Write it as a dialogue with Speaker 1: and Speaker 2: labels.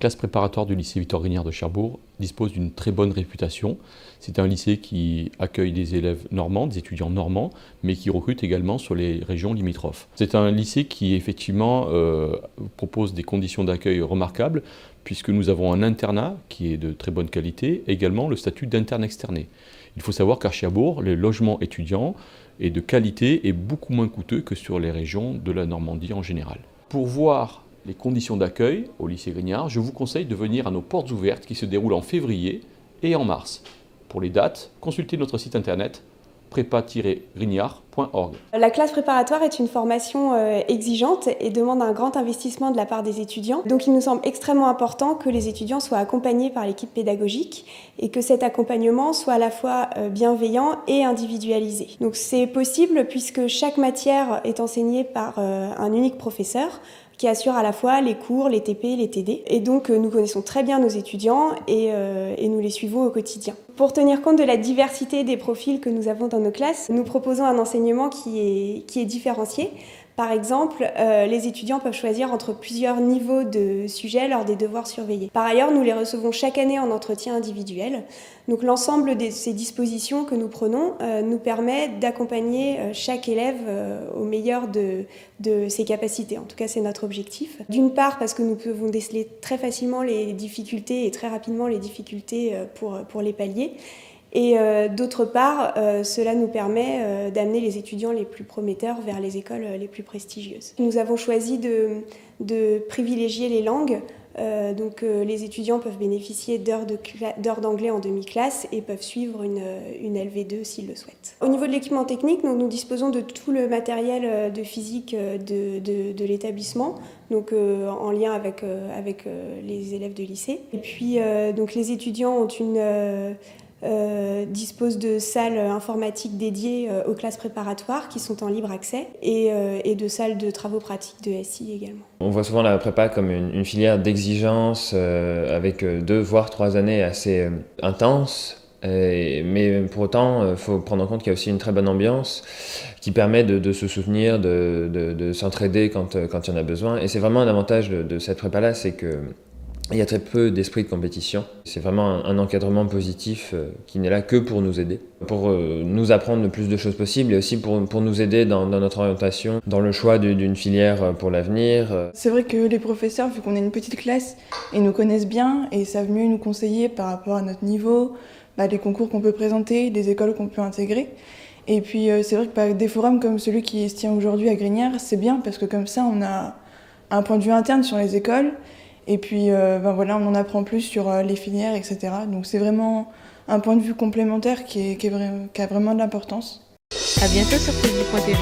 Speaker 1: classe préparatoire du lycée Victor Grignard de Cherbourg dispose d'une très bonne réputation. C'est un lycée qui accueille des élèves normands, des étudiants normands, mais qui recrute également sur les régions limitrophes. C'est un lycée qui effectivement propose des conditions d'accueil remarquables, puisque nous avons un internat qui est de très bonne qualité, et également le statut d'interne externé. Il faut savoir qu'à Cherbourg, le logement étudiant est de qualité et beaucoup moins coûteux que sur les régions de la Normandie en général. Pour voir les conditions d'accueil au lycée Grignard, je vous conseille de venir à nos portes ouvertes qui se déroulent en février et en mars. Pour les dates, consultez notre site internet prépa-grignard.org.
Speaker 2: La classe préparatoire est une formation exigeante et demande un grand investissement de la part des étudiants. Donc il nous semble extrêmement important que les étudiants soient accompagnés par l'équipe pédagogique et que cet accompagnement soit à la fois bienveillant et individualisé. Donc c'est possible puisque chaque matière est enseignée par un unique professeur qui assure à la fois les cours, les TP, les TD. Et donc nous connaissons très bien nos étudiants et nous les suivons au quotidien. Pour tenir compte de la diversité des profils que nous avons dans nos classes, nous proposons un enseignement qui est différencié. Par exemple, les étudiants peuvent choisir entre plusieurs niveaux de sujets lors des devoirs surveillés. Par ailleurs, nous les recevons chaque année en entretien individuel. Donc l'ensemble de ces dispositions que nous prenons nous permet d'accompagner chaque élève au meilleur de ses capacités. En tout cas, c'est notre objectif. D'une part, parce que nous pouvons déceler très facilement les difficultés et très rapidement les difficultés pour les pallier. Et d'autre part, cela nous permet d'amener les étudiants les plus prometteurs vers les écoles les plus prestigieuses. Nous avons choisi de privilégier les langues. Donc les étudiants peuvent bénéficier d'heures d'anglais en demi-classe et peuvent suivre une LV2 s'ils le souhaitent. Au niveau de l'équipement technique, nous disposons de tout le matériel de physique de l'établissement, donc en lien avec les élèves de lycée. Et puis donc les étudiants ont disposent de salles informatiques dédiées aux classes préparatoires qui sont en libre accès et de salles de travaux pratiques de SI également.
Speaker 3: On voit souvent la prépa comme une filière d'exigence avec 2 voire 3 années assez intenses. Mais pour autant, il faut prendre en compte qu'il y a aussi une très bonne ambiance qui permet de se soutenir, de s'entraider quand il y en a besoin. Et c'est vraiment un avantage de cette prépa-là, c'est que il y a très peu d'esprit de compétition. C'est vraiment un encadrement positif qui n'est là que pour nous aider, pour nous apprendre le plus de choses possibles et aussi pour nous aider dans notre orientation, dans le choix d'une filière pour l'avenir.
Speaker 4: C'est vrai que les professeurs, vu qu'on est une petite classe, ils nous connaissent bien et savent mieux nous conseiller par rapport à notre niveau, les concours qu'on peut présenter, les écoles qu'on peut intégrer. Et puis c'est vrai que des forums comme celui qui se tient aujourd'hui à Grignard, c'est bien parce que comme ça on a un point de vue interne sur les écoles. Et puis voilà, on en apprend plus sur les filières, etc. Donc c'est vraiment un point de vue complémentaire qui a vraiment de l'importance.
Speaker 5: À bientôt sur Frisbee.tv.